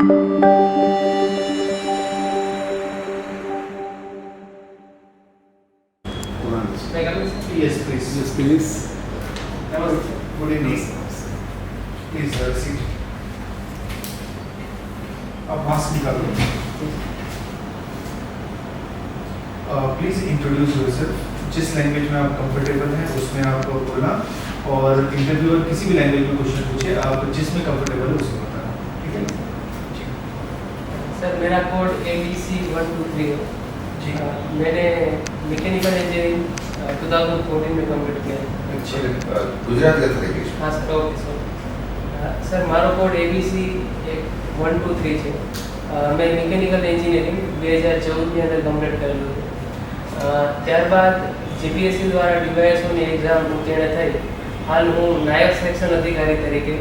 Yes, please. Yes, please. Good evening. Please sit. आप mask निकालो. Please introduce yourself. जिस language में आप कंफर्टेबल हैं उसमें आप बोलना, और इंटरव्यूअर किसी भी लैंग्वेज में क्वेश्चन पूछे, आप जिसमें कंफर्टेबल है उसमें बताना. ठीक है? सर मेरा कोड ABC 123 है. जी. मैंने मैकेनिकल इंजीनियरिंग 2014 में कंप्लीट किया है. अच्छा. गुजरात का तरीके से. हाँ सर, ओके सर. सर મારો કોડ ABC 123 છે. મેં મિકેનિકલ એન્જિનિયરિંગ 2014ની અંદર કમ્પ્લીટ કરેલું છે. ત્યારબાદ જીપીએસસી દ્વારા ડીવાયએસઓની એક્ઝામ ઉત્તીર્ણ થઈ. હાલ હું નાયબ સેક્શન અધિકારી તરીકે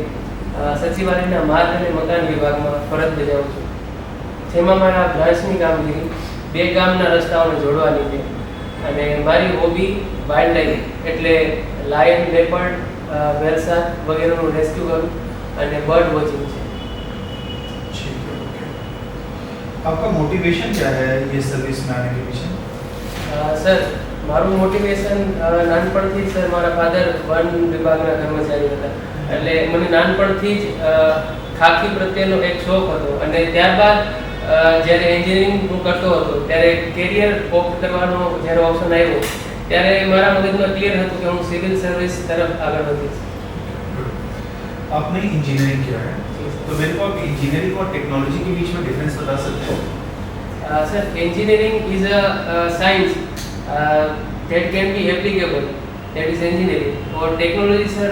સચિવાલયના માર્ગ અને મકાન વિભાગમાં ફરજ બજાવું છું. જેમાં મારા બ્રાન્ચની કામગીરી 2 ગામના રસ્તાઓને જોડવાની છે, અને મારી હોબી વાઇલ્ડ લાઈફ એટલે લાયન, લેપર્ડ, વેલસા વગેરેનું રેસ્ક્યુ કરવું અને બર્ડ વોચિંગ છે. ठीक है. ओके. आपका मोटिवेशन क्या है ये सर्विस में आने के पीछे? સર મારું મોટિવેશન નાનપણથી જ સર, મારા ફાધર વન વિભાગના કર્મચારી હતા, એટલે મને નાનપણથી જ ખાખી પ્રત્યેનો એક શોખ હતો. અને ત્યારબાદ જ્યારે એન્જિનિયરિંગ હું કરતો હતો ત્યારે કેરિયર ઓપ્ટ કરવાનો જ્યારે ઓપ્શન આવ્યો ત્યારે મારા મગજમાં ક્લિયર હતું કે હું સિવિલ સર્વિસ તરફ આગળ વધીશ. आपने इंजीनियरिंग किया है, तो मेरे को आप इंजीनियरिंग और टेक्नोलॉजी के बीच में डिफरेंस बता सकते हैं? Sir engineering is a science that can be applicable, that is engineering. और टेक्नोलॉजी सर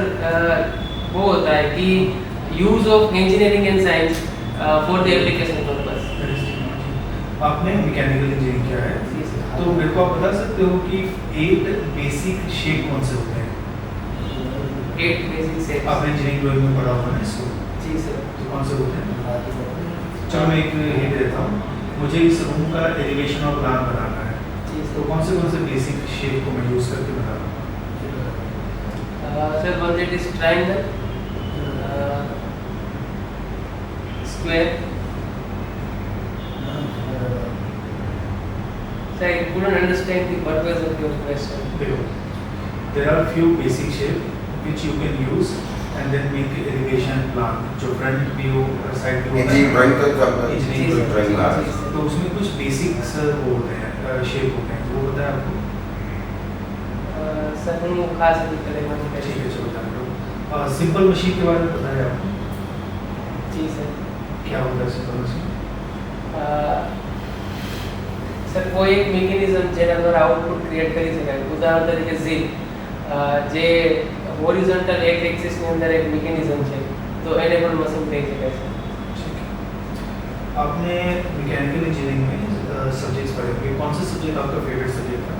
वो होता है कि use of engineering and science for the application purpose. आपने मैकेनिकल इंजीनियरिंग किया है, तो मेरे को आप बता सकते हो कि 8 बेसिक शेप कौन से होते हैं? 8 बेसिक शेप आपने इंजीनियरिंग ड्राइंग में पढ़ा होगा ना इसको, जी सर. तो कौन से होते हैं? चलो मैं एक हिंट देता हूँ. मुझे इस रूम का एलिवेशन और प्लान बनाना है, जी तो कौन से बेसिक शेप को मैं यूज करके बना रहा हूँ? Sir one that is triangle, square. Sir, I couldn't understand the purpose of your question. देखो, there are few basic shape which you can use and then make elevation plan. जो front view, side view होता है. Engineering drawing तो सब engineering drawing ला. तो उसमें कुछ basic वो होते हैं, शेप होते हैं, वो होता है आपको? सर हम खास करेंगे. ठीक है, चलो जान लो. सिंपल मशीन के बारे में पता है आपको? जी सर. क्या होता है सिंपल मशीन? સર કોઈ એક મિકેનિઝમ જેના દ્વારા આઉટપુટ ક્રિએટ કરી શકાય. ઉદાહરણ તરીકે ઝીલ, જે હોરિઝોન્ટલ એક એક્સિસની અંદર એક મિકેનિઝમ છે, તો એને પણ મશીન કહી શકાય છે. ठीक है. आपने मैकेनिकल इंजीनियरिंग में सब्जेक्ट्स पढ़े होंगे, कौन सा सब्जेक्ट आपका फेवरेट सब्जेक्ट था?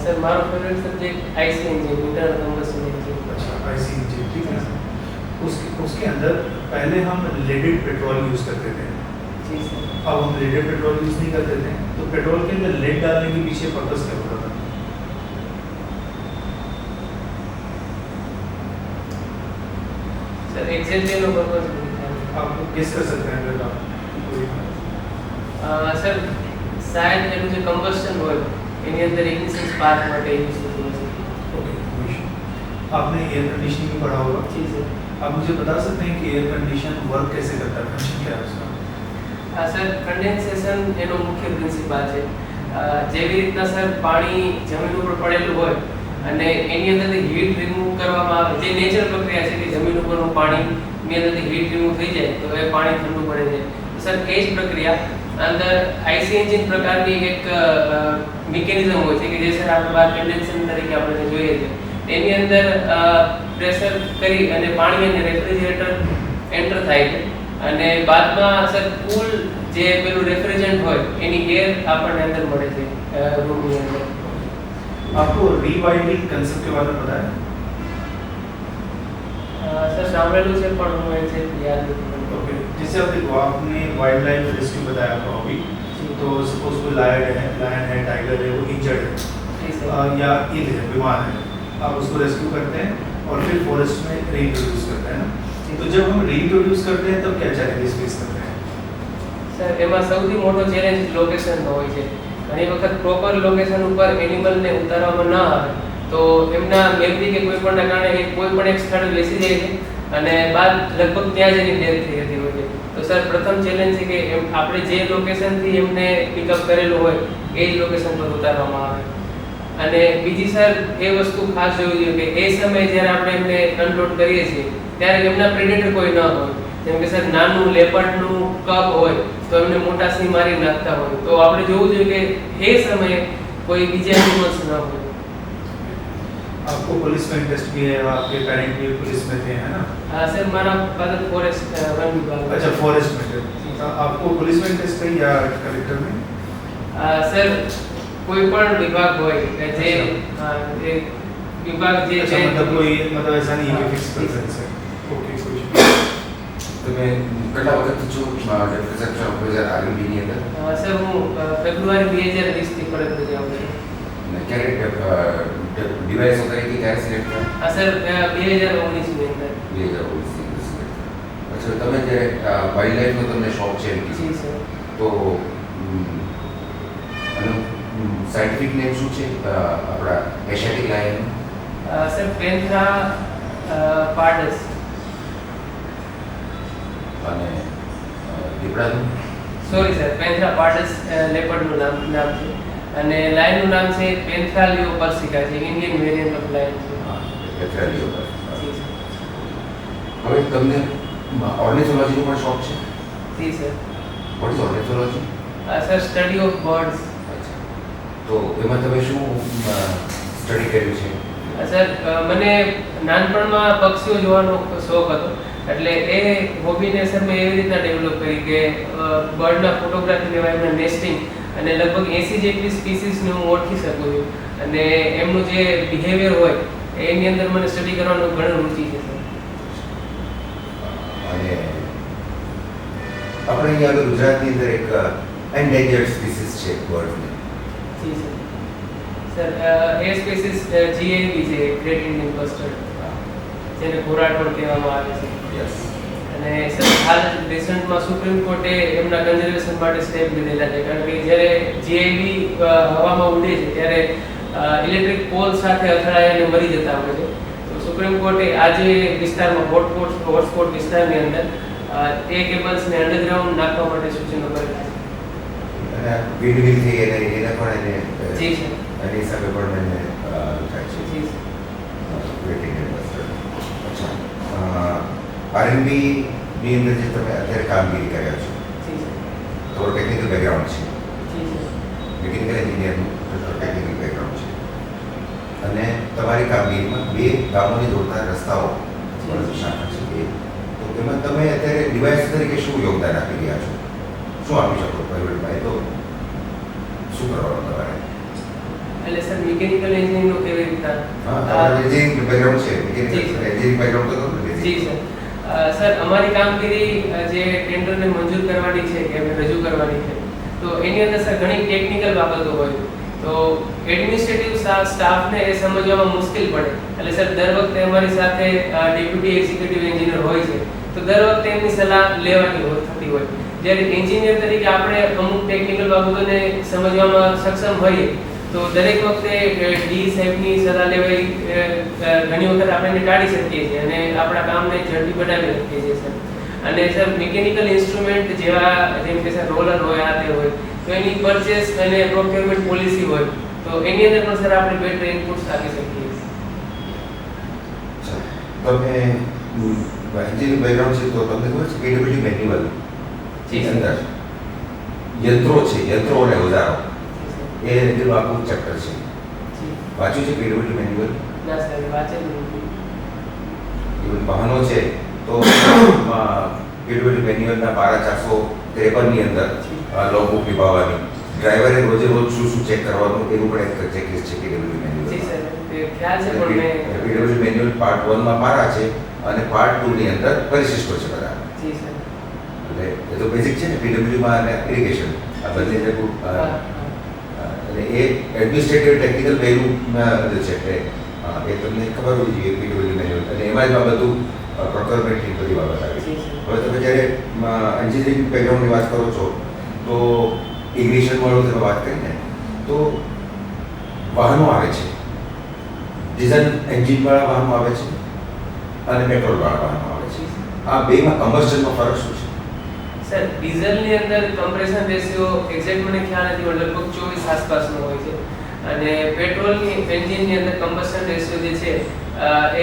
સર મારો favourite subject IC engine, internal combustion engine. अच्छा, आईसी इंजीनियरिंग. ठीक है. उसके अंदर पहले हम लेडेड पेट्रोल यूज करते थे. જી સર. अब हम लेडेड पेट्रोल यूज नहीं करते थे, तो पेट्रोल के अंदर लेड डालने के पीछे पर्पस क्या होता था? સર એક્ઝેક્ટલી એનો પર્પસ નથી ખ્યાલ. आप गेस कर सकते हैं अगर आप? સર શાયદ એનું જે કમ્બશન હોય એની અંદર ઇગ્નિશન સ્પાર્ક માટે યુઝ થતું હશે. ओके. आपने एयर कंडीशनिंग भी पढ़ा होगा. જી સર. आप मुझे बता सकते हैं कि एयर कंडीशन वर्क कैसे करता है, फंक्शन क्या है उसका? સર કન્ડેન્સેશન એનો મુખ્ય પ્રિન્સિપલ છે. જેવી રીતના સર પાણી જમીન ઉપર પડેલું હોય અને એની અંદરથી હીટ રિમૂવ કરવામાં આવે, જે નેચરલ પ્રક્રિયા છે કે જમીન ઉપરનું પાણીની અંદરથી હીટ રિમૂવ થઈ જાય તો એ પાણી ઠંડુ પડે છે. સર એ જ પ્રક્રિયા અંદર આઈસી એન્જિન પ્રકારની એક મિકેનિઝમ હોય છે કે જે સર આપણે બહાર કન્ડેન્સેશન તરીકે આપણે જોઈએ છે. એની અંદર પ્રેશર કરી અને પાણી અને રેફ્રિજરેટર એન્ટર થાય છે, અને બાદમાં સર કુલ જે પેલું રેફ્રિજરન્ટ હોય એની એર આપણને અંદર મળે છે રૂમની અંદર. आपको रीवाइंडिंग कंसेप्ट के बारे में पता है? સર સાંભળેલું છે પણ હું એક્ઝેક્ટ યાદ નથી. ओके. जैसे आप देखो, आपने वाइल्ड लाइफ रेस्क्यू बताया आपका हॉबी, तो सपोज कोई लायन है, टाइगर है, वो इंजर्ड है જી સર. या इल है, बीमार है, आप उसको रेस्क्यू करते हैं और फिर फॉरेस्ट में रीइंट्रोड्यूस करते हैं ना. तो जब हम रीइंट्रोड्यूस करते हैं तब क्या चैलेंजेस फेस करते हैं? સર એમાં સૌથી મોટો ચેલેન્જ લોકેશનનો હોય છે. ઘણી વખત પ્રોપર લોકેશન ઉપર એનિમલને ઉતારવામાં ન આવે તો એમના મેમરી કે કોઈ પણના કારણે એ કોઈ પણ એક સ્થળે બેસી જાય છે અને બાદ લગભગ ત્યાં જ એની ડેથ થઈ જતી હોય છે. તો સર પ્રથમ ચેલેન્જ છે કે આપણે જે લોકેશનથી એમને પિકઅપ કરેલું હોય એ જ લોકેશન પર ઉતારવામાં આવે. અને બીજી સર એ વસ્તુ ખાસ જોવી જોઈએ કે એ સમયે જ્યારે આપણે એમને અનલોડ કરીએ છીએ ત્યારે એમના પ્રેડેટર કોઈ ન હોય. જેમ કે સર નાનું લેપર્ડનું કપ હોય તો એમને મોટા સિંહ મારી નાખતા હોય તો આપણે જોવું જોઈએ કે એ સમયે કોઈ બીજા એનિમલ્સ ન હોય. आपको पुलिस में इंटरेस्ट भी है, आपके पेरेंट भी पुलिस में थे, है ना? हाँ सर, मारा फादर फॉरेस्ट वन विभाग. अच्छा, फॉरेस्ट में थे. आपको पुलिस में इंटरेस्ट है या कलेक्टर में? सर कोई पण विभाग હોય કે જે જે વિભાગ જે अच्छा, છે मतलब कोई मतलब ऐसा नहीं है कि फिक्स पर्सन से. ओके, कोई તમે કેટલા વખતથી છો રિપ્રેઝેન્ટેશન ઓફિસર આરએમબીની અંદર? સર હું ફેબ્રુઆરી 2020 થી ફરજ બજાવું છું. અને ક્યારે ડિવાઇસ તરીકે ક્યારે સિલેક્ટ થયા? હા સર 2019 ની અંદર. 2019 ની સિલેક્ટ. અચ્છા, તમે જે વાઇલ્ડ લાઈફનો તમને શોખ છે એમ જી કીધું સર. તો આનું સાયન્ટિફિક નેમ શું છે આપણા એશિયાટિક લાયન? સર પેન્થરા પાર્ડસ. અને દીપડાનું? સોરી સર, પેન્થરા પાર્ડસ લેપર્ડનું નામ છે અને લાયનનું નામ છે પેન્થ્રાલિયો પર્સિકા છે, ઇન્ડિયન વેરિયન્ટ ઓફ લાયન છે. પેથ્રાલિયો. જી સર. હવે તમને ઓર્નિથોલોજીનો પણ શોખ છે? જી sir. What is ornithology? Sir study of birds. અચ્છા, તો એમાં તમે શું સ્ટડી કર્યું છે? સર મને નાનપણમાં પક્ષીઓ જોવાનો શોખ હતો એટલે એ હોબીને સર મેં એવી રીતના ડેવલપ કરી કે બર્ડના ફોટોગ્રાફી લેવાય, એમના નેસ્ટિંગ અને લગભગ 80 જેટલી સ્પીસીસને હું ઓળખી શકું છું અને એમનું જે બિહેવિયર હોય એની અંદર મને સ્ટડી કરવાનો ઘણો રુચિ છે સર. અને આપણે અહીંયા આગળ ગુજરાતની અંદર એક એન્ડેન્જર્ડ સ્પીસીસ છે બર્ડની. જી સર. સર એ સ્પીસીસ જીએબી છે, ગ્રેટ ઇન્ડિયન બસ્ટર્ડ, જેને ઘોરાડ પણ કહેવામાં આવે છે. યસ. અને સર હાલ રિસન્ટમાં સુપ્રીમ કોર્ટે એમના કન્ઝર્વેશન માટે સ્ટેપ લીધેલા છે કારણ કે જ્યારે જીઆઈબી હવામાં ઉડે છે ત્યારે ઇલેક્ટ્રિક પોલ સાથે અથડાઈ અને મરી જતા હોય છે. તો સુપ્રીમ કોર્ટે આજે વિસ્તારમાં હોટસ્પોટ વિસ્તારની અંદર એ કેબલ્સને અંડરગ્રાઉન્ડ નાખવા માટે સૂચનો કરેલા છે. અને વિન્ડમિલ થઈ એને પણ એને જી સર. એની હિસાબે પણ એને થાય છે. જી સર. Great Indian bastard. અચ્છા, આરએનબી ની અંદર જે તમે અત્યારે કામગીરી કર્યા છો, જી સર. તમારું ટેકનિકલ બેકગ્રાઉન્ડ છે, જી સર. મિકેનિકલ એન્જિનિયરનું ટેકનિકલ બેકગ્રાઉન્ડ છે અને તમારી કામગીરીમાં બે ગામોને જોડતા રસ્તાઓ શાખા છે એ, તો એમાં તમે અત્યારે ડિવાઇસ તરીકે શું યોગદાન આપી રહ્યા છો? શું આપી શકો પરિવર્તનમાં? એ તો શું કરવાનું તમારે? એટલે સર મિકેનિકલ એન્જિનિયરિંગનો કેવી રીતના? હા, તમારું એન્જિનિયરિંગ બેકગ્રાઉન્ડ છે, જી સર. એન્જિનિયરિંગ બેકગ્રાઉન્ડ તો ખરું ને? જી સર. સર અમારી કામગીરી જે ટેન્ડરને મંજૂર કરવાની છે કે રજૂ કરવાની છે તો એની અંદર સર ઘણી ટેકનિકલ બાબતો હોય તો એડમિનિસ્ટ્રેટિવ સ્ટાફને એ સમજવામાં મુશ્કેલ પડે એટલે સર દર વખતે અમારી સાથે ડેપ્યુટી એક્ઝિક્યુટિવ એન્જિનિયર હોય છે તો દર વખતે એમની સલાહ લેવાની થતી હોય. જ્યારે એન્જિનિયર તરીકે આપણે અમુક ટેકનિકલ બાબતોને સમજવામાં સક્ષમ હોઈએ તો દરેક વખતે ડી સાહેબની સલાહ લેવાય ઘણી વખત આપણે એને ટાળી શકીએ છીએ અને આપણા કામને ઝડપી બનાવી શકીએ છીએ સર. અને સર મિકેનિકલ ઇન્સ્ટ્રુમેન્ટ જેવા જેમ કે સર રોલર હોય, આ તે હોય તો એની પરચેસ અને પ્રોક્યોરમેન્ટ પોલિસી હોય તો એની અંદર પણ સર આપણે બેટર ઇનપુટ્સ આપી શકીએ. તમે એન્જિનિયરિંગ બેકગ્રાઉન્ડ છે તો તમને ખબર છે કેડબ્લ્યુડી મેન્યુઅલ જી સર. અંદર યંત્રો છે, યંત્રો અને ઓજારો, એ એનું આખું ચેપ્ટર છે. જી. વાંચ્યું છે કેડબ્લ્યુડી મેન્યુઅલ? ના સર વાંચેલું નથી. ઇવન વાહનો છે તો કેડબ્લ્યુડી મેન્યુઅલના 12453 ની અંદર લોગબુક નિભાવવાની, ડ્રાઈવરે રોજે રોજ શું શું ચેક કરવાનું એનું પણ એક ચેકલિસ્ટ છે કેડબ્લ્યુડી મેન્યુઅલ. જી સર. તે ખ્યાલ છે પણ મેં કેડબ્લ્યુડી મેન્યુઅલ પાર્ટ 1 માં પારા છે અને પાર્ટ 2 ની અંદર પરિશિષ્ટો છે બધા. જી સર. એટલે એ તો બેઝિક છે ને પીડબ્લ્યુ માં અને ઇરિગેશન આ બંને જે અને એ એડમિનિસ્ટ્રેટિવ ટેકનિકલ પહેલું જે છે એટલે એ તમને ખબર હોવી જોઈએ પીડબ્લ્યુ મેન્યુઅલ અને એમાં જ આ બધું પ્રોક્યોરમેન્ટની બધી બાબત આવી છે. જી સર. હવે તમે જ્યારે એન્જિનિયરિંગ બેકગ્રાઉન્ડની વાત કરો છો તો ઇગ્નિશન વાળું તમે વાત કરીને તો વાહનો આવે છે, ડીઝલ એન્જિનવાળા વાહનો આવે છે અને પેટ્રોલવાળા વાહનો આવે છે. આ બેમાં કમ્બસ્ટનનો ફરક શું છે? સર ડીઝલની અંદર કમ્પ્રેશન રેશિયો એક્ઝેક્ટ મને ખ્યાલ નથી પણ લગભગ 24 આસપાસનો હોય છે અને પેટ્રોલની એન્જિનની અંદર કમ્બસ્ટન રેશિયો જે છે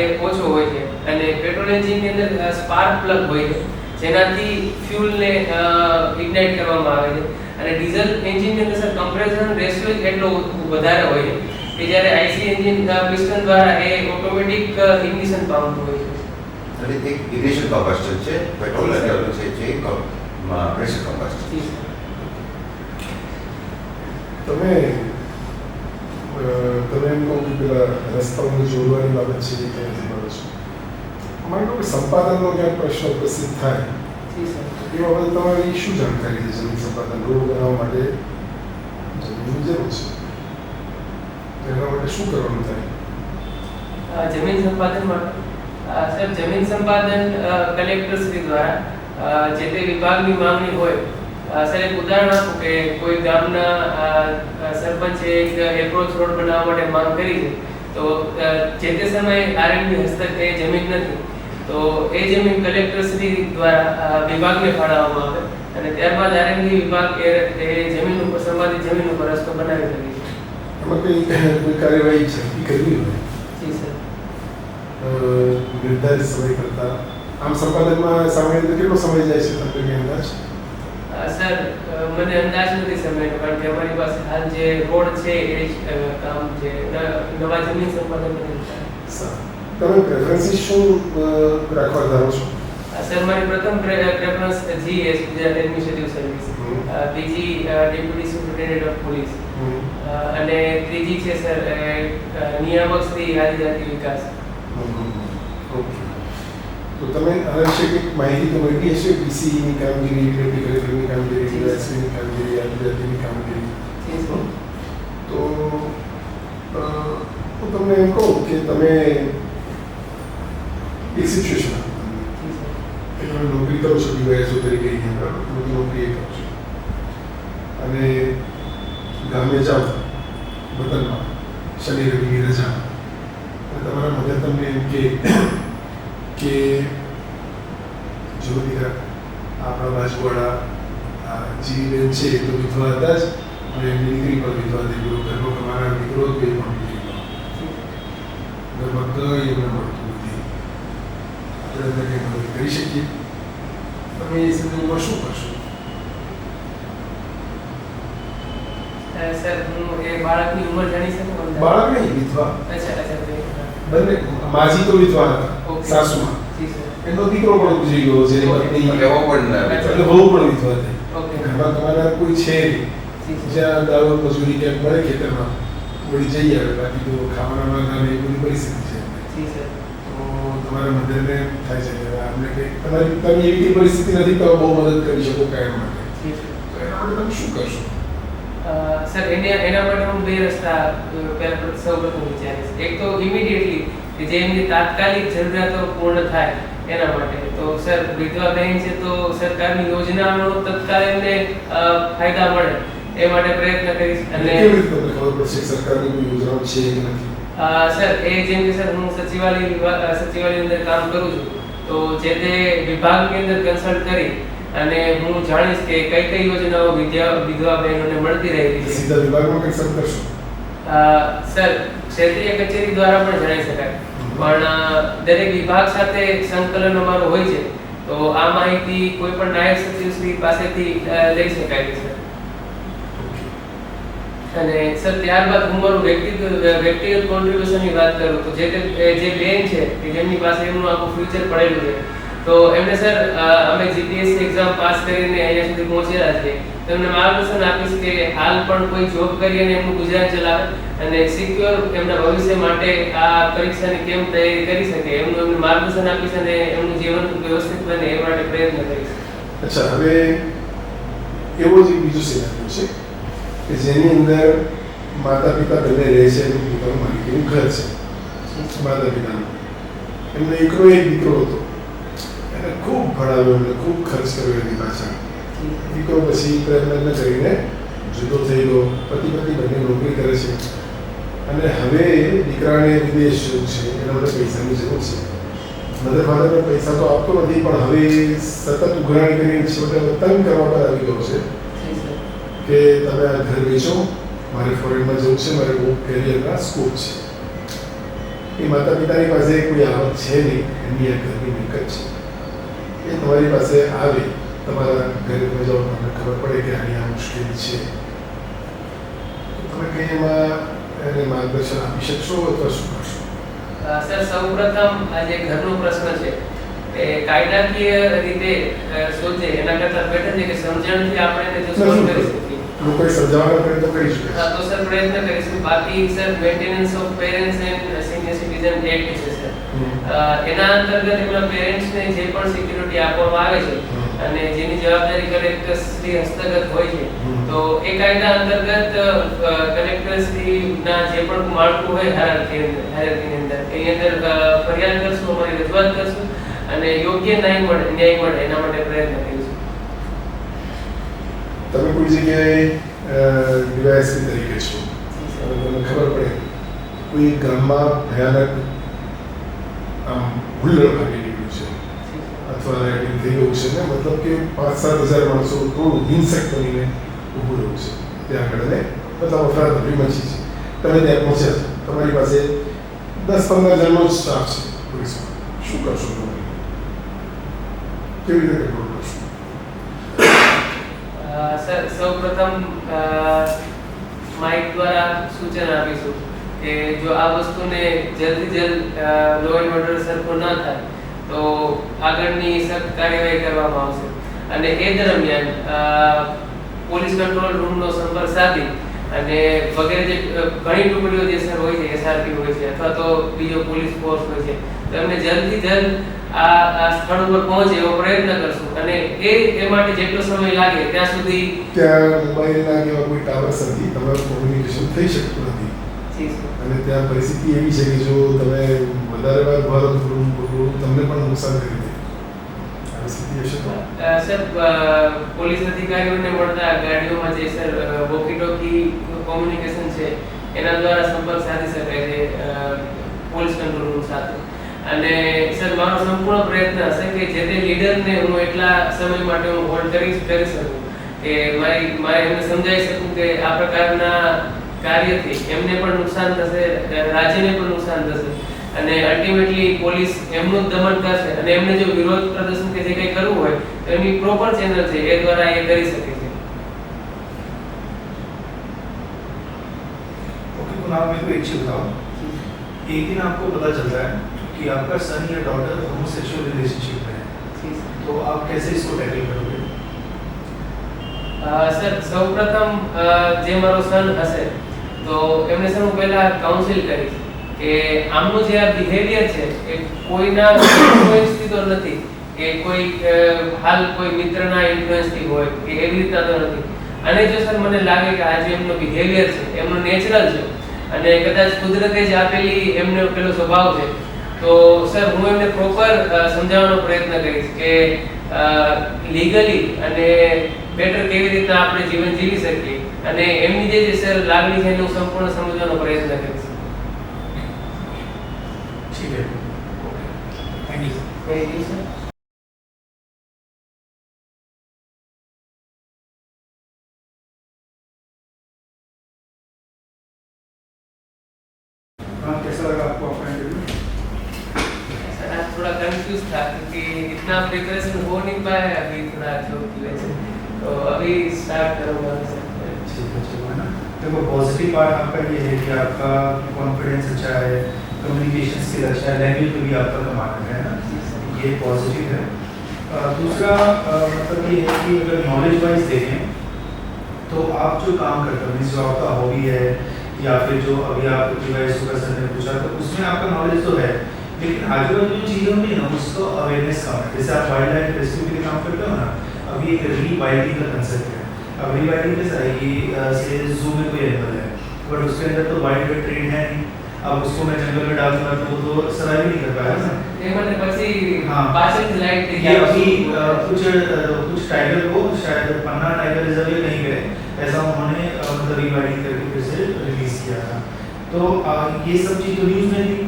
એ ઓછો હોય છે અને પેટ્રોલ એન્જિનની અંદર સ્પાર્ક પ્લગ હોય છે જેનાથી ફ્યુલને ઇગ્નાઇટ કરવામાં આવે છે અને ડીઝલ એન્જિનની અંદર સર કમ્પ્રેશન રેશિયો એટલો વધારે હોય છે કે જ્યારે આઈસી એન્જિન પિસ્ટન દ્વારા એ ઓટોમેટિક ઇગ્નિશન પામતું હોય છે. એટલે એક ઇગ્નિશન કમ્બસ્ટન છે, પેટ્રોલ અને છે જે પ્રેશર કમ્બસ્ટન. જી સર. તમે એમ કહો કે પેલા રસ્તાઓને જોડવાની બાબત છે એ ક્યાંથી મળે છે? માની લો કે સંપાદનનો ક્યાંક પ્રશ્ન ઉપસ્થિત થાય જી સર. એ બાબતે તમારી શું જાણકારી છે? જમીન સંપાદન રોડ બનાવવા માટે જમીનની જરૂર છે, તો એના માટે શું કરવાનું થાય? જમીન સંપાદન માટે સર જમીન સંપાદન કલેક્ટર શ્રી દ્વારા જે તે વિભાગની માંગણી હોય સર એક ઉદાહરણ આપું કે કોઈ ગામના સરપંચે એક એપ્રોચ રોડ બનાવવા માટે માંગ કરી છે તો જે તે સમયે આરએનબી હસ્તક એ જમીન નથી તો એ જમીન કલેક્ટર શ્રી દ્વારા વિભાગને ફાળવવામાં આવે અને ત્યારબાદ આરએનબી વિભાગ એ જમીન ઉપર સંબંધિત જમીન ઉપર રસ્તો બનાવી શકે છે. એમાં કોઈ કાર્યવાહી ઝડપી કરવી હોય જી સર. નિર્ધારિત સમય કરતા આમ સંપાદનમાં સામાન્ય રીતે કેટલો સમય જાય છે તમને અંદાજ? સર મને અંદાજ નથી સમયનો કારણ કે અમારી પાસે હાલ જે રોડ છે એ જ કામ છે નવા જમીન સંપાદન નથી. તમે પ્રેફરન્સીસ શું રાખવા ધારો છો? સર મારી પ્રથમ preference GS Gujarat administrative service, બીજી ડેપ્યુટી સુપ્રિન્ટેન્ડન્ટ ઓફ પોલીસ અને ત્રીજી છે સર નિયામક શ્રી આદિજાતિ વિકાસ. ઓકે, તો તમે આના વિશે કંઈક માહિતી તો મળી હશે? પીસીની કામગીરી, ડેપ્યુટી કલેક્ટરની કામગીરી, એસપીની કામગીરી, આદિજાતિની કામગીરી. તો હું તમને એમ કહું કે તમે એક સિચ્યુએશન તમે નોકરી કરો છો ડીવાયએસઓ તરીકે અહીંયા બરાબર, નોકરી કરો છો અને ગામે જાઓ વતનમાં શનિ રવિની રજા અને તમારા મદદ તમને એમ કે જો દીકરા આપણા બાજુવાળા જીવીબેન છે તો વિધવા હતા જ અને એમની દીકરી પણ વિધવા થઈ ગયો, ઘરમાં તમારા દીકરો તો એ પણ દીકરી ઘરમાં કંઈ એમને મળતું નથી, આપણે એમને કંઈ મદદ કરી શકીએ? તમે એ સંદર્ભમાં શું કરશો? સર હું એ બાળકની ઉંમર જાણી શકું? બાળક નહીં, વિધવા. અચ્છા બંને માજી તો વિધવા હતા, સાસુમાં એનો દીકરો પણ ગુજરી ગયો, જેની પત્ની એટલે બહુ પણ વિધવા થઈ. ઘરમાં તમારા કોઈ છે નહીં, જ્યાં દારૂ મજૂરી ક્યાંક મળે ખેતરમાં વળી જઈ આવે, બાકી તો ખાવાના ના એ બધી પરિસ્થિતિ છે. તો તમારા મદદને થાય છે કે આપણે કંઈક તમારી પોતાની એવી કઈ પરિસ્થિતિ નથી તો બહુ મદદ કરી શકો કાયમ માટે, તો એના માટે તમે શું કરશો? સર એના માટે હું બે રસ્તા પહેલા સૌપ્રથમ વિચારીશ. એક તો ઇમિડિયેટલી કે જે એમની તાત્કાલિક જરૂરિયાતો પૂર્ણ થાય એના માટે તો સર વિધવા બહેન છે તો સરકારની યોજનાનો તત્કાળ એમને ફાયદા મળે એ માટે પ્રયત્ન કરીશ. અને કેવી રીતે તમને ખબર પડશે સરકારની કોઈ યોજનાઓ છે કે નથી? સર એ જેમ કે સર હું સચિવાલયની અંદર કામ કરું છું તો જે તે વિભાગની અંદર કન્સલ્ટ કરી અને હું જાણીશ કે કઈ કઈ યોજનાઓ વિધવા બહેનોને મળતી રહેલી છે. સીધા વિભાગમાં કન્સલ્ટ કરશો? સર ક્ષેત્રીય કચેરી દ્વારા પણ જણાવી શકાય પણ દરેક વિભાગ સાથે સંકલન અમારું હોય છે તો આ માહિતી કોઈ પણ નાયબ સચિવશ્રી પાસેથી લઈ શકાય છે. અને સર ત્યારબાદ હું મારું વ્યક્તિગત કોન્ટ્રીબ્યુશનની વાત કરું તો જે બેન છે કે જેમની પાસે એમનું આખું ફ્યુચર પડેલું છે તો એમને સર અમે જીપીએસસી એક્ઝામ પાસ કરીને અહીંયા સુધી પહોંચેલા છીએ તો એમને માર્ગદર્શન આપીશ કે હાલ પણ કોઈ જોબ કરી અને એમનું ગુજરાન ચલાવે અને સિક્યોર એમના ભવિષ્ય માટે આ પરીક્ષાની કેમ તૈયારી કરી શકે એમને માર્ગદર્શન આપીશ અને એમનું જીવન વ્યવસ્થિત બને એ માટે પ્રયત્ન કરીશ. અચ્છા, હવે એવો જ એક બીજો સિનારિયો છે કે જેની અંદર માતા પિતા બંને રહે છે, એનું પોતાનું માલિકીનું ઘર છે માતા પિતાનું, એમને એકનો એક દીકરો હતો એને ખૂબ ભણાવ્યો અને ખૂબ ખર્ચ કર્યો એની પાછળ. એ તો પછી પ્રેમ કરીને જુદો થઈ ગયો. પતિ બંને નોકરી કરે છે અને હવે દીકરાને વિદેશ જવું છે, એના માટે પૈસાની જરૂર છે. મધર ફાધરને પૈસા તો આપતો નથી, પણ હવે સતત ઉઘરાણી કરીને છેવટે તંગ કરવા પર આવી ગયો છે કે તમે આ ઘર વેચો, મારે ફોરેનમાં જવું છે, મારે બહુ કેરિયરના સ્કોપ છે. એ માતા પિતાની પાસે કોઈ આવક છે નહીં, એમની આ ઘરની મિલકત છે. એ તમારી પાસે આવે, તમારા ઘરે તમે જાઓ, તમને ખબર પડે કે આની આ મુશ્કેલી છે, તમે કંઈ એમાં એને માર્ગદર્શન આપી શકશો અથવા શું કરશો? સર, સૌપ્રથમ આ જે ઘરનો પ્રશ્ન છે એ કાયદાકીય રીતે સોચે એના કરતાં બેટર છે કે સમજણથી આપણે એને જો સોલ્વ કરી શકીએ. લોકોએ સમજાવવાનો પ્રયત્ન કરી શકે હા, તો સર પ્રયત્ન કરીશું. બાકી sir maintenance of parents and senior citizen act છે સર, એના અંતર્ગત એમના પેરેન્ટ્સને જે પણ સિક્યુરિટી આપવામાં આવે છે અને જેની જવાબદારી કલેક્ટરશ્રી હસ્તગત હોય છે, તો એ કાયદા અંતર્ગત કલેક્ટરશ્રીના જે પણ માળખું હોય હાયરાર્કીની અંદર એની અંદર ફરિયાદ કરશું, અમારી રજૂઆત કરશું અને યોગ્ય ન્યાય મળે એના માટે પ્રયત્ન કરીશું. તમે કોઈ જગ્યાએ ડીવાયએસપી તરીકે છો અને તમને ખબર પડે કોઈ ગામમાં ભયાનક આમ હુલ્લડ ભાગી નીકળ્યું છે અથવા રેપિંગ થઈ ગયું છે, ને મતલબ કે 5-7 હજાર માણસો થોડું હિંસક બનીને ઊભું રહ્યું છે ત્યાં આગળ, ને મતલબ અફરાતફરી મચી છે. તમે ત્યાં પહોંચ્યા છો, તમારી પાસે 10-15 જણનો સ્ટાફ છે પોલીસમાં, શું કરશો તમે? કેવી રીતે કંટ્રોલ કરશો? સર, સૌપ્રથમ માઇક દ્વારા સૂચન આપીશું કે જો આ વસ્તુને જલ્દી જલ્દ લો એન્ડ ઓર્ડર સરખો ન થાય તો આગળની સખ્ત કાર્યવાહી કરવામાં આવશે. અને એ દરમિયાન પોલીસ કંટ્રોલ રૂમનો સંપર્ક સાધી અને વગેરે જે ઘણી ટુકડીઓ જે સર હોય છે, એસઆરપી હોય છે અથવા તો બીજો પોલીસ ફોર્સ હોય છે, તો એમને જલ્દથી જલ્દ આ સ્થળ ઉપર પહોંચે એવો પ્રયત્ન કરશું અને એ માટે જેટલો સમય લાગે ત્યાં સુધી ત્યાં મોબાઈલના કે એવા કોઈ ટાવર્સ નથી, તમારું કોમ્યુનિકેશન થઈ શકતું નથી અને ત્યાં પરિસ્થિતિ એવી છે કે જો તમે વધારે વાર બહાર તમને પણ નુકસાન કરી દે આવી સ્થિતિ હશે તો? સર, પોલીસ અધિકારીઓને મળતા ગાડીઓમાં જે સર વોકી ટોકી કોમ્યુનિકેશન છે એના દ્વારા સંપર્ક સાધી શકાય છે પોલીસ કંટ્રોલ રૂમ સાથે. અને સર, મારો સંપૂર્ણ પ્રયત્ન હશે કે જે તે લીડરને હું એટલા સમય માટે હું હોલ્ડ કરી શકું કે મારે એમને સમજાવી શકું કે આ પ્રકારના કાર્યથી એમને પણ નુકસાન થશે, રાજ્યને પણ નુકસાન થશે અને અલ્ટિમેટલી પોલીસ એમનું જ દમન કરશે અને એમને જો વિરોધ પ્રદર્શન કે જે કંઈ કરવું હોય તો એમની પ્રોપર ચેનલ છે એ દ્વારા એ કરી શકે છે. ओके, तो आप मेरे को एक चीज बताओ, एक दिन आपको पता चलता है कि आपका सन या डॉटर होमोसेक्सुअल रिलेशनशिप में है, तो आप कैसे इसको टैकल करोगे? સર, સૌપ્રથમ જે મારો સન હશે તો એમને સર હું પહેલા કાઉન્સિલ કરીશ કે આમનું જે આ બિહેવિયર છે એ કોઈના ઇન્ફ્લુઅન્સથી તો નથી કે કોઈ હાલ કોઈ મિત્રના ઇન્ફ્લુઅન્સથી હોય કે એવી રીતના તો નથી. અને જો સર મને લાગે કે આ જે એમનો બિહેવિયર છે એમનો નેચરલ છે અને કદાચ કુદરતે જ આપેલી એમનો પેલો સ્વભાવ છે, તો સર હું એમને પ્રોપર સમજાવવાનો પ્રયત્ન કરીશ કે લીગલી અને બેટર કેવી રીતના આપણે જીવન જીવી શકીએ અને એમની જે સર લાગણી છે એને હું સંપૂર્ણ સમજવાનો પ્રયત્ન કરીશ. ठीक है, okay, thank you. Thank you sir. हाँ, कैसा लगा आपको आपका इंटरव्यू? सर, आज थोड़ा कंफ्यूज था क्योंकि इतना प्रिपरेशन हो नहीं पाया है अभी, थोड़ा जो तो अभी स्टार्ट करूँगा सर. ठीक है, चलो, है ना। देखो, पॉजिटिव पार्ट आपका ये है कि आपका कॉन्फिडेंस अच्छा है, कम्युनिकेशन स्किल अच्छा है, लैंग्वेज पे भी आपका कमाल है ना, ये पॉजिटिव है। दूसरा मतलब ये है कि अगर नॉलेज वाइज देखें तो आप जो काम करते हो, मीन्स जो आपका हॉबी है या फिर जो अभी आप सर ने पूछा, तो उसमें आपका नॉलेज तो है, लेकिन आजू बाजू जो चीज़ें होंगी ना उसको अवेयरनेस कम है। जैसे आप वाइल्ड लाइफ रेस्क्यू के लिए काम करते हो ना, अभी एक रीवाइल्डिंग का कंसेप्ट है। अब रीवाइल्डिंग कैसा है कि से जू में कोई एनिमल है बट उसके अंदर तो वाइल्ड ट्रेड है नहीं, अब उसको मैं जंगल में डाल दूंगा तो वो तो सर्वाइव नहीं कर पाएगा ना। એ મને પછી हाँ। પાછળથી લાઈટ થઈ ये ગયા अभी પછી कुछ टाइगर को शायद पन्ना टाइगर रिजर्व में नहीं गए, ऐसा उन्होंने मतलब रिवाइडिंग करके फिर से रिलीज किया था। तो ये सब चीज़ तो न्यूज़ में थी।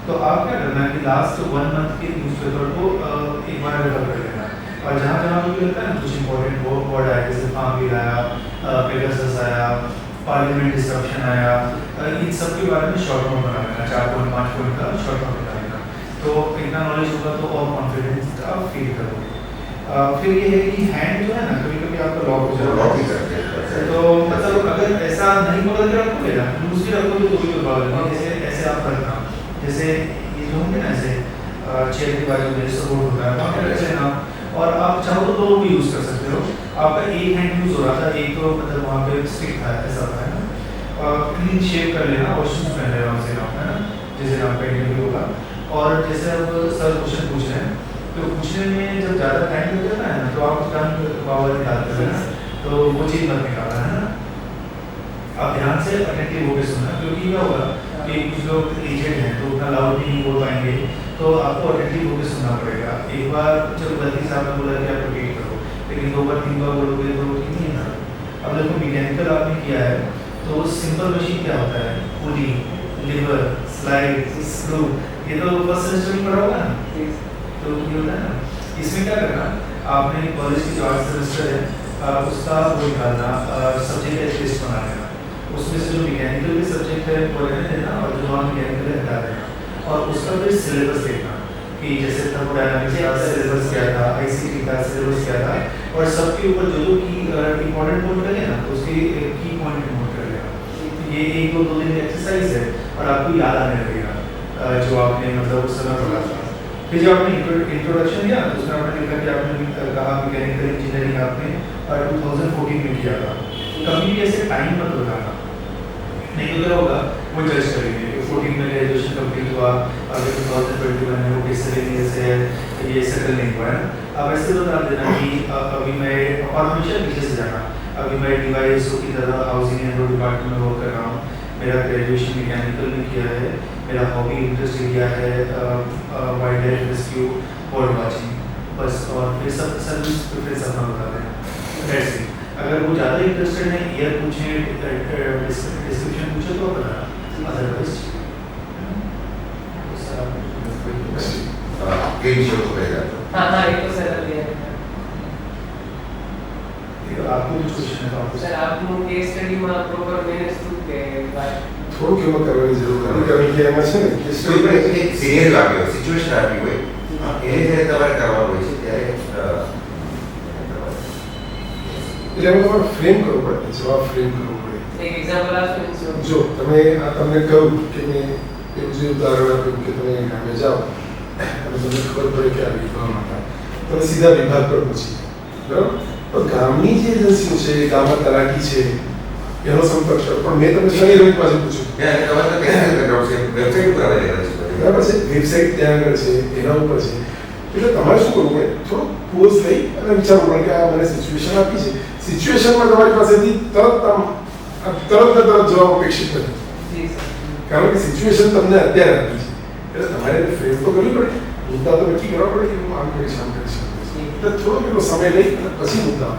तो आप क्या करना है कि लास्ट 1 मंथ के न्यूज़पेपर को एक बार रेफर कर लेना, और जहाँ जहाँ मुझे लगता है ना कुछ इंपॉर्टेंट वर्ड आया, जैसे फार्म बिल आया, पेगासस आया, पार्लियामेंट डिस्ट्रप्शन आया, इन सब के बारे में शॉर्ट नोट बना लेना, 4 पॉइंट 5 पॉइंट का शॉर्ट नोट बना लेना। तो इतना नॉलेज होगा तो और कॉन्फिडेंस आप फील करोगे। फिर ये है कि हैंड जो है ना कभी कभी आपका लॉक हो जाता लॉक ही है, करते हैं। तो मतलब अगर ऐसा नहीं पकड़ के रखोगे ना, दूसरी रखोगे तो कोई प्रॉब्लम नहीं। जैसे ऐसे आप रखना, जैसे ये जो होंगे ना ऐसे चेयर के बारे में सपोर्ट होता है, वहाँ पे रख लेना, और आप चाहो तो दोनों भी यूज़ कर सकते हो। आपका एक हैंड यूज़ हो रहा था, एक तो मतलब वहाँ पे स्टिक था, ऐसा था है ना। क्लीन शेव कर लेना और शूज़ पहन लेना उससे नाम है ना, जैसे आपका इंटरव्यू होगा। और जैसे अब सर क्वेश्चन पूछ रहे हैं तो पूछने में जब ज़्यादा टाइम लग जाता है ना तो आप टंग पावर निकालते हो ना, तो वो चीज़ मत निकालना है ना। आप ध्यान से अटेंटिव होकर सुनना, क्योंकि क्या होगा कि कुछ लोग एजेड हैं तो उतना लाउड भी नहीं बोल पाएंगे, तो आपको अटेंटिव होकर सुनना पड़ेगा। एक बार चलो गलती से आपने बोला कि आप रिपीट करो, लेकिन 2 बार 3 बार बोलोगे तो ठीक नहीं है ना। अब देखो मैकेनिकल आपने किया है तो सिंपल मशीन क्या होता है, पुली, लीवर, स्लाइड, स्क्रू, ये तो फर्स्ट सेमेस्टर में पढ़ा होगा ना। तो ये होता है ना, इसमें क्या करना, आपने कॉलेज की जो 8 सेमेस्टर है उसका वो निकालना, सब्जेक्ट लिस्ट बना लेना, उसमें से जो मैकेनिकल के सब्जेक्ट है वो रहने देना और जो नॉन मैकेनिकल है हटा देना, और उसका फिर सिलेबस देखना कि जैसे थर्मोडायनामिक्स का सिलेबस क्या था, आईसीटी का सिलेबस क्या था, और सबके ऊपर जो की इंपॉर्टेंट पॉइंट लगे ना तो उसके की पॉइंट नोट कर लेना। तो ये 1-2 दिन की एक्सरसाइज है और आपको याद आने लगेगा जो आपने मतलब उस समय पढ़ा था। फिर जब आपने इंट्रोडक्शन दिया तो उसमें आपने लिखा कि आपने कहा मैकेनिकल इंजीनियरिंग आपने 2014 में किया था। कभी भी ऐसे टाइम मत बताना, नहीं तो क्या होगा वो जज करेंगे कि 14 में ग्रेजुएशन कंप्लीट हुआ, अगर 2021 में वो किस तरीके से ये सेटल नहीं हुआ है। अब ऐसे बता देना कि अभी मैं, और हमेशा पीछे से जाना, अभी मैं डिवाइस की तरह हाउसिंग एंड रोड डिपार्टमेंट में वर्क कर रहा हूँ, मेरा ग्रेजुएशन मैकेनिकल में किया है, मेरा हॉबी इंटरेस्ट एरिया है wild life rescue, bird watching, बस। और फिर सब सर्विस प्रेफरेंस अपना बता दें। ऐसे अगर वो ज़्यादा इंटरेस्टेड है, ईयर पूछें, डिस्क्रिप्शन पूछे तो बताना, अदरवाइज क्लीन शेव तो पहले हाँ हाँ ये तो सर दिया है। आपको कुछ क्वेश्चन है तो आपको સર આપનું કેસ સ્ટડીમાં પ્રોપર મેનેજ થયું કે થોડુંક એમાં કરવાની જરૂર નથી, કારણ કે એમાં છે ને કે તો એ એક સિનેરિયો આપ્યો, સિચ્યુએશન આપી હોય, એને જ્યારે તમારે કરવાનું હોય છે ત્યારે એટલે એમાં તમારે ફ્રેમ કરવું પડે, જવાબ ફ્રેમ કરવો પડે। એક એક્ઝામ્પલ આપશો? જો તમે તમને કહું કે મેં એવું જે ઉદાહરણ આપ્યું કે તમે ગામે જાઓ અને તમને ખબર પડે કે આ વિભાગમાં હતા, તમે સીધા વિભાગ પર પૂછી, બરાબર? પણ ગામની જે એજન્સીઓ છે, ગામમાં તલાટી છે, એનો સંપર્ક કરો। પણ મેં તમને શનિ રવિ પાસે પૂછ્યું, તમારે તો ટેકનિકલ બેકગ્રાઉન્ડ છે, વેબસાઇટ ઉપર અવેલેબલ છે, બરાબર છે? વેબસાઇટ ત્યાં આગળ છે, એના ઉપર છે। એટલે તમારે શું કરવું પડે, થોડું પોઝ લઈ અને વિચારવું પડે કે આ મને સિચ્યુએશન આપી છે, સિચ્યુએશનમાં તમારી પાસેથી તરત જવાબ અપેક્ષિત નથી, જી સર। કારણ કે સિચ્યુએશન તમને અત્યારે આપી છે, એટલે તમારે ફ્રેમ તો કરવી પડે, મુદ્દા તો નક્કી કરવા પડે કે હું આમ કરીશ, આમ કરીશ, આમ કરીશ। એટલે થોડોક એનો સમય લઈ અને પછી મુદ્દા